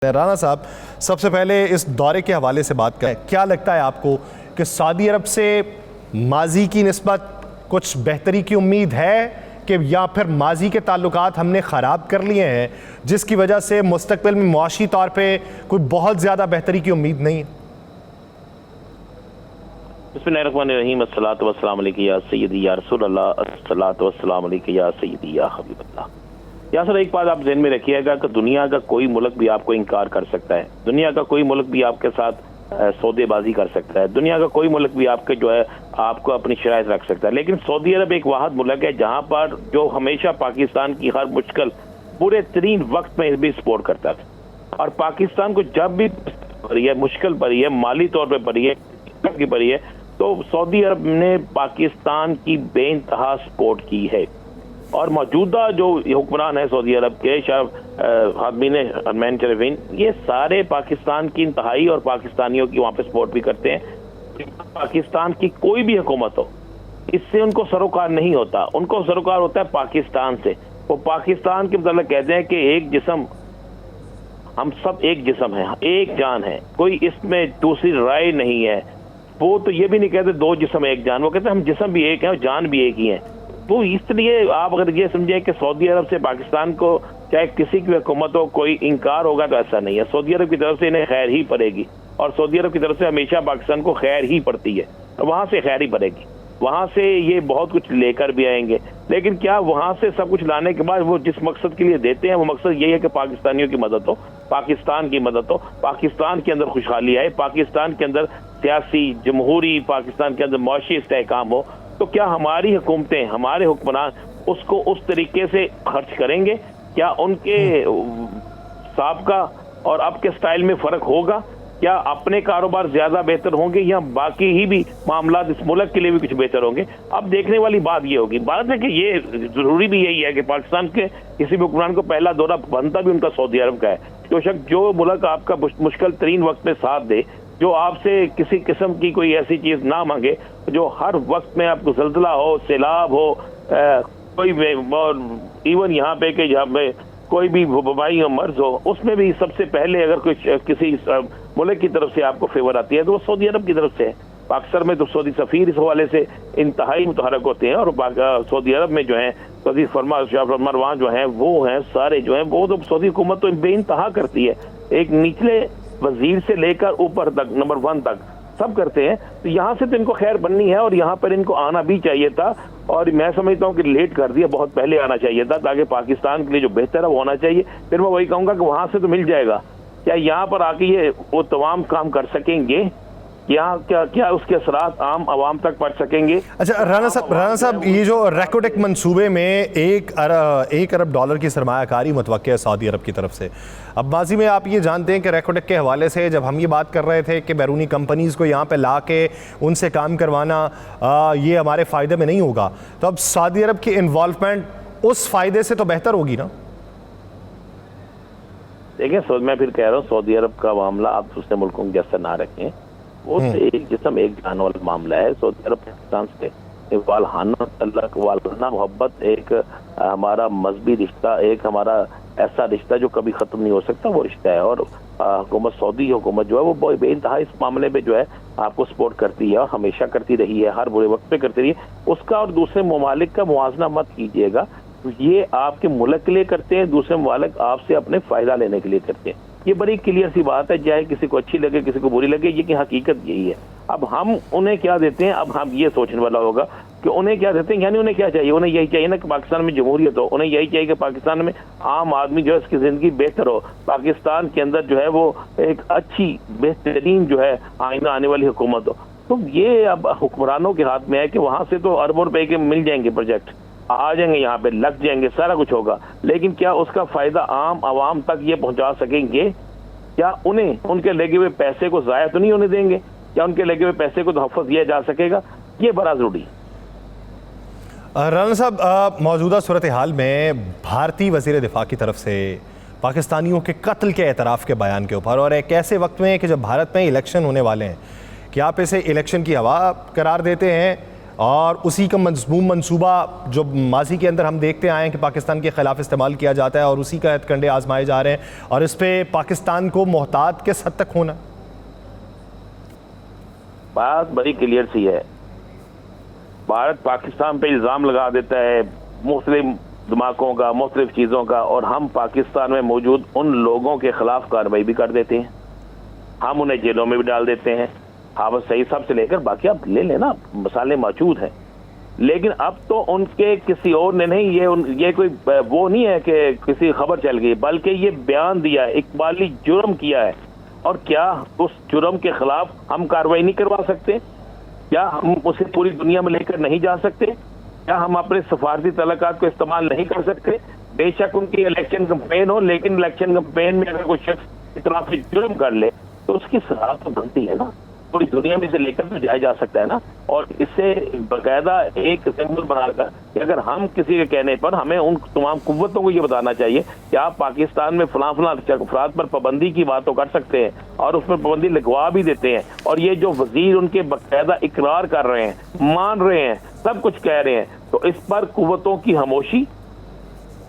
राना साहब, सबसे पहले इस दौरे के हवाले से बात करें, क्या लगता है आपको कि सऊदी अरब से माजी की निस्बत कुछ बेहतरी की उम्मीद है कि या फिर माजी के ताल्लुकात हमने ख़राब कर लिए हैं जिसकी वजह से मुस्तकबिल में मुआशी तौर पे कोई बहुत ज़्यादा बेहतरी की उम्मीद नहीं है? बिस्मिल्लाहिर्रहमानिर्रहीम, अस्सलातु वस्सलामु अलैका या सय्यदी या रसूल अल्लाह, अस्सलातु वस्सलामु अलैका या सय्यदी या हबीबल्लाह। या सर, एक बात आप ज़हन में रखिएगा कि दुनिया का कोई मुल्क भी आपको इनकार कर सकता है, दुनिया का कोई मुल्क भी आपके साथ सौदेबाजी कर सकता है, दुनिया का कोई मुल्क भी आपके जो है आपको अपनी शराइत रख सकता है, लेकिन सऊदी अरब एक वाहिद मुल्क है जहाँ पर जो हमेशा पाकिस्तान की हर मुश्किल बुरे तरीन वक्त में भी सपोर्ट करता था। और पाकिस्तान को जब भी पड़ी है, मुश्किल पड़ी है, माली तौर पर पड़ी है, तो सऊदी अरब ने पाकिस्तान की बेइंतहा सपोर्ट की है। और मौजूदा जो हुक्मरान है सऊदी अरब के, खादमीन हरमैन शरीफीन, ये सारे पाकिस्तान की इंतहाई और पाकिस्तानियों की वहाँ पे सपोर्ट भी करते हैं। पाकिस्तान की कोई भी हुकूमत हो, इससे उनको सरोकार नहीं होता, उनको सरोकार होता है पाकिस्तान से। वो पाकिस्तान के मतलब कहते हैं कि एक जिस्म, हम सब एक जिस्म है, एक जान है, कोई इसमें दूसरी राय नहीं है। वो तो ये भी नहीं कहते दो जिस्म एक जान, वो कहते हैं हम जिस्म भी एक है और जान भी एक ही है। तो इसलिए आप अगर ये समझें कि सऊदी अरब से पाकिस्तान को चाहे किसी की हुकूमत हो कोई इनकार होगा, तो ऐसा नहीं है। सऊदी अरब की तरफ से इन्हें खैर ही पड़ेगी और सऊदी अरब की तरफ से हमेशा पाकिस्तान को खैर ही पड़ती है, तो वहाँ से खैर ही पड़ेगी। वहाँ से ये बहुत कुछ लेकर भी आएंगे, लेकिन क्या वहाँ से सब कुछ लाने के बाद वो जिस मकसद के लिए देते हैं वो मकसद यही है कि पाकिस्तानियों की मदद हो, पाकिस्तान की मदद हो, पाकिस्तान के अंदर खुशहाली आए, पाकिस्तान के अंदर सियासी जमहूरी, पाकिस्तान के अंदर मुआशी इस्तेहकाम हो। तो क्या हमारी हुकूमतें, हमारे हुक्मरान उसको उस तरीके से खर्च करेंगे? क्या उनके साबका और अब के स्टाइल में फ़र्क होगा? क्या अपने कारोबार ज़्यादा बेहतर होंगे या बाकी ही भी मामला इस मुल्क के लिए भी कुछ बेहतर होंगे? अब देखने वाली बात ये होगी। बात है कि ये ज़रूरी भी यही है कि पाकिस्तान के किसी भी हुक्मरान को पहला दौरा बनता भी उनका सऊदी अरब का है। बेशक जो मुल्क आपका मुश्किल तरीन वक्त में साथ दे, जो आपसे किसी किस्म की कोई ऐसी चीज़ ना मांगे, जो हर वक्त में आपको ज़ल्ज़ला हो, सैलाब हो, कोई इवन यहाँ पे कि जहाँ पे कोई भी वबाई या मर्ज हो, उसमें भी सबसे पहले अगर कुछ किसी मुल्क की तरफ से आपको फेवर आती है तो वो सऊदी अरब की तरफ से है। पाकिस्तान में तो सऊदी सफ़ीर इस हवाले से इंतहाई मुतहरक होते हैं, और सऊदी अरब में जो है सऊदी फरमान जो हैं वो हैं सारे जो हैं, वो तो सऊदी हुकूमत तो बेइंतहा करती है, एक निचले वजीर से लेकर ऊपर तक, नंबर 1 तक सब करते हैं। तो यहाँ से तो इनको खैर बननी है और यहाँ पर इनको आना भी चाहिए था, और मैं समझता हूँ कि लेट कर दिया, बहुत पहले आना चाहिए था ताकि पाकिस्तान के लिए जो बेहतर है वो होना चाहिए। फिर मैं वही कहूँगा कि वहाँ से तो मिल जाएगा, क्या यहाँ पर आके ये वो तमाम काम कर सकेंगे? यहाँ क्या उसके असरात आम आवाम तक पहुँच सकेंगे? अच्छा राना साहब, ये जो रैकोटेक मंसूबे में $1 अरब की सरमायाकारी मुतवक्किल है सऊदी अरब की तरफ से। अब माजी में आप ये जानते हैं कि रैकोटेक के हवाले से जब हम ये बात कर रहे थे कि बैरूनी कंपनीज़ को यहाँ पे ला के उनसे काम करवाना ये हमारे फ़ायदे में नहीं होगा, तो अब सऊदी अरब की इन्वॉल्वमेंट उस फ़ायदे से तो बेहतर होगी ना? देखिए, मैं फिर कह रहा हूँ सऊदी अरब का मामला आप दूसरे मुल्कों के जैसा ना रखें, वो एक जिस्म एक जान वाला मामला है। सऊदी अरब पाकिस्तान से वालहाना तल्लक, वालहाना मोहब्बत, एक हमारा मजहबी रिश्ता, एक हमारा ऐसा रिश्ता जो कभी ख़त्म नहीं हो सकता, वो रिश्ता है। और हुकूमत, सऊदी हुकूमत जो है वो बेइंतहा इस मामले में जो है आपको सपोर्ट करती है और हमेशा करती रही है, हर बुरे वक्त पे करती रही है। उसका और दूसरे ममालिक का मुआवजा मत कीजिएगा, ये आपके मुल्क के लिए करते हैं, दूसरे ममालिक आपसे अपने फ़ायदा लेने के लिए करते हैं। ये बड़ी क्लियर सी बात है, चाहे किसी को अच्छी लगे किसी को बुरी लगे, ये की हकीकत यही है। अब हम उन्हें क्या देते हैं, अब हम ये सोचने वाला होगा कि उन्हें क्या देते हैं, यानी उन्हें क्या चाहिए? उन्हें यही चाहिए ना कि पाकिस्तान में जमहूरियत हो, उन्हें यही चाहिए कि पाकिस्तान में आम आदमी जो है उसकी ज़िंदगी बेहतर हो, पाकिस्तान के अंदर जो है वो एक अच्छी बेहतरीन जो है आइंदा आने वाली हुकूमत हो। तो ये अब हुक्मरानों के हाथ में है कि वहाँ से तो अरबों रुपए के मिल जाएंगे, प्रोजेक्ट आ जाएंगे, यहाँ पे लग जाएंगे, सारा कुछ होगा, लेकिन क्या उसका फ़ायदा आम आवाम तक ये पहुँचा सकेंगे? क्या उन्हें उनके लगे हुए पैसे को ज़ाया तो नहीं होने देंगे? क्या उनके लगे हुए पैसे को तहफ़्फ़ुज़ दिया जा सकेगा? ये बड़ा ज़रूरी है। राना साहब, मौजूदा सूरत हाल में भारतीय वज़ीर दिफ़ा की तरफ से पाकिस्तानियों के कत्ल के एतराफ़ के बयान के ऊपर, और एक ऐसे वक्त में कि जब भारत में इलेक्शन होने वाले हैं, कि आप इसे इलेक्शन की हवा करार देते हैं और उसी का मजमूम मंसूबा जो माजी के अंदर हम देखते आए हैं कि पाकिस्तान के ख़िलाफ़ इस्तेमाल किया जाता है और उसी का हथकंडे आजमाए जा रहे हैं और इस पर पाकिस्तान को मोहतात किस हद तक होना? बात बड़ी क्लियर सी है। भारत पाकिस्तान पे इल्ज़ाम लगा देता है मुख्तलिफ धमाकों का, मुख्तलिफ चीज़ों का, और हम पाकिस्तान में मौजूद उन लोगों के खिलाफ कार्रवाई भी कर देते हैं, हम उन्हें जेलों में भी डाल देते हैं। हाफिज सईद साहब से लेकर बाकी आप ले लेना, मसाले मौजूद हैं। लेकिन अब तो उनके किसी और ने नहीं, ये कोई वो नहीं है कि किसी खबर चल गई, बल्कि ये बयान दिया, इकबाली जुर्म किया है। और क्या उस जुर्म के खिलाफ हम कार्रवाई नहीं करवा सकते? क्या हम उसे पूरी दुनिया में लेकर नहीं जा सकते? क्या हम अपने सफारती तलकात को इस्तेमाल नहीं कर सकते? बेशक उनकी इलेक्शन कैंपेन हो, लेकिन इलेक्शन कैंपेन में अगर कोई शख्स इतना फिर जुर्म कर ले तो उसकी सजा तो बनती है ना, पूरी दुनिया में इसे लेकर तो जाया जा सकता है ना। और इससे बाकायदा एक सिंबल बनाकर कि अगर हम किसी के कहने पर, हमें उन तमाम कुव्वतों को ये बताना चाहिए कि आप पाकिस्तान में फलां अफराद पर पाबंदी की बात तो कर सकते हैं और उस पर पाबंदी लगवा भी देते हैं। और ये जो वजीर उनके बाकायदा इकरार कर रहे हैं, मान रहे हैं, सब कुछ कह रहे हैं, तो इस पर कुव्वतों की खामोशी,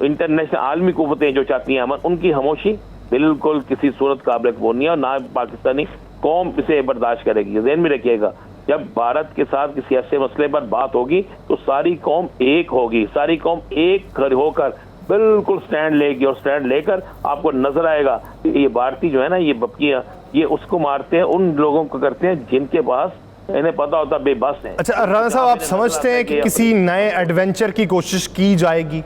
इंटरनेशनल आलमी कुव्वतें जो चाहती हैं अमन, उनकी खामोशी बिल्कुल किसी सूरत काबिल कबूल नहीं है और ना पाकिस्तानी कौम इसे बर्दाश्त करेगी। ज़हन में रखिएगा, जब भारत के साथ किसी ऐसे मसले पर बात होगी तो सारी कौम एक होगी, सारी कौम एक होकर बिल्कुल स्टैंड लेगी, और स्टैंड लेकर आपको नजर आएगा कि ये भारतीय जो है ना, ये बपकियां, ये उसको मारते हैं, उन लोगों को करते हैं जिनके पास इन्हें पता होता बेबस है। अच्छा राना साहब, आप समझते हैं कि किसी नए एडवेंचर की कोशिश की जाएगी?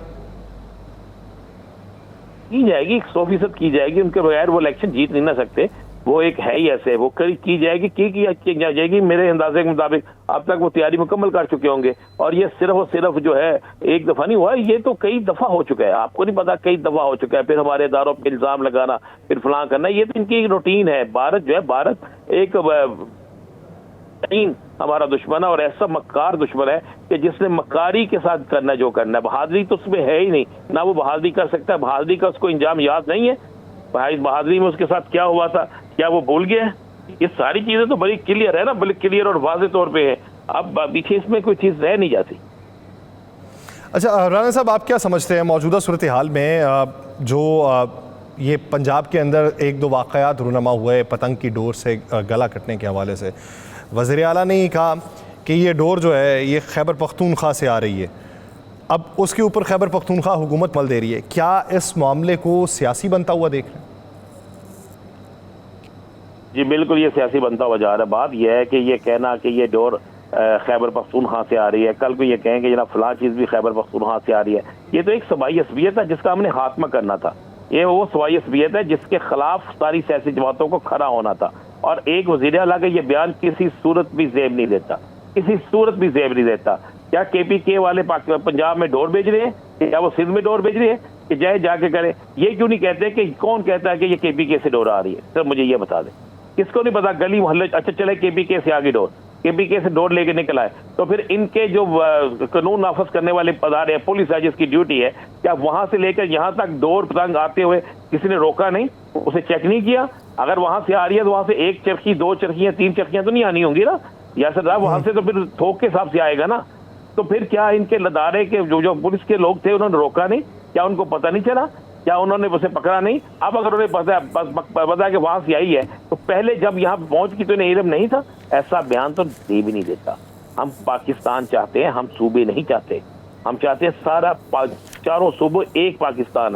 की जाएगी, 100% की जाएगी। उनके बगैर वो इलेक्शन जीत नहीं ना सकते, वो एक है ही ऐसे, वो की जाएगी, की जाएगी। मेरे अंदाजे के मुताबिक अब तक वो तैयारी मुकम्मल कर चुके होंगे। और ये सिर्फ और सिर्फ जो है एक दफा नहीं हुआ, ये तो कई दफा हो चुका है, आपको नहीं पता, कई दफा हो चुका है। फिर हमारे इदारों पर इल्जाम लगाना, फिर फलां करना, ये तो इनकी रूटीन है। भारत जो है, भारत एक हमारा दुश्मन है और ऐसा मक्कार दुश्मन है कि जिसने मक्कारी के साथ करना जो करना है, बहादुरी तो उसमें है ही नहीं, ना वो बहादुरी कर सकता है, बहादुरी का उसको इंजाम याद नहीं है। भाई बहादुरी में उसके साथ क्या हुआ था, क्या वो भूल गया है? ये सारी चीजें तो बड़ी क्लियर है ना, बड़ी क्लियर और वाज़ेह तौर पे है। अब पीछे इसमें कोई चीज रह नहीं जाती। अच्छा राना साहब, आप क्या समझते हैं मौजूदा सूरत हाल में जो ये पंजाब के अंदर एक दो वाक़यात रूनमा हुए पतंग की डोर से गला कटने के हवाले से, वज़ीर आला ने ही कहा कि ये डोर जो है ये खैबर पख्तूनख्वा से आ रही है, अब उसके ऊपर खैबर पख्तूनख्वा हुकूमत मल दे रही है। क्या इस मामले को सियासी बनता हुआ देख रहे हैं? जी बिल्कुल, ये सियासी बनता हुआ जा रहा है। बात यह है कि ये कहना कि ये डोर खैबर पख्तूनख्वा से आ रही है, कल को ये कहें कि जनाब फलां चीज़ भी खैबर पख्तूनख्वा से आ रही है, ये तो एक सबाई असबियत है जिसका हमने खात्मा करना था। ये वो सबाई असबियत है जिसके खिलाफ सारी सियासी जमातों को खड़ा होना था। और एक वज़ीर आला का ये बयान किसी सूरत भी जेब नहीं देता, किसी सूरत भी जेब नहीं देता। क्या KPK वाले पंजाब में डोर भेज रहे हैं, क्या वो सिंध में डोर भेज रहे हैं कि जाए जाके करें? ये क्यों नहीं कहते कि कौन कहता है कि ये KPK से डोर आ रही है? सर मुझे ये बता दें, किसको नहीं पता? गली मोहल्ले, अच्छा चले KPK से आगे डोर, KPK से डोर लेके निकला है, तो फिर इनके जो कानून नाफज करने वाले पदार है, पुलिस है जिसकी ड्यूटी है, क्या वहां से लेकर यहाँ तक डोर पतंग आते हुए किसी ने रोका नहीं, उसे चेक नहीं किया? अगर वहां से आ रही है तो वहां से एक चरखी, दो चरखियां, तीन चरखियां तो नहीं आनी होंगी ना यासर साहब, वहां से तो फिर थोक के हिसाब से आएगा ना। तो फिर क्या इनके लदारे के जो पुलिस के लोग थे उन्होंने रोका नहीं? क्या उनको पता नहीं चला? क्या उन्होंने उसे पकड़ा नहीं? अब अगर उन्हें पता कि वहां से आई है तो पहले जब यहाँ पहुंच की तो इन्हें इल्म नहीं था? ऐसा बयान तो दे भी नहीं देता। हम पाकिस्तान चाहते हैं, हम सूबे नहीं चाहते। हम चाहते हैं सारा चारों सूबे एक पाकिस्तान है।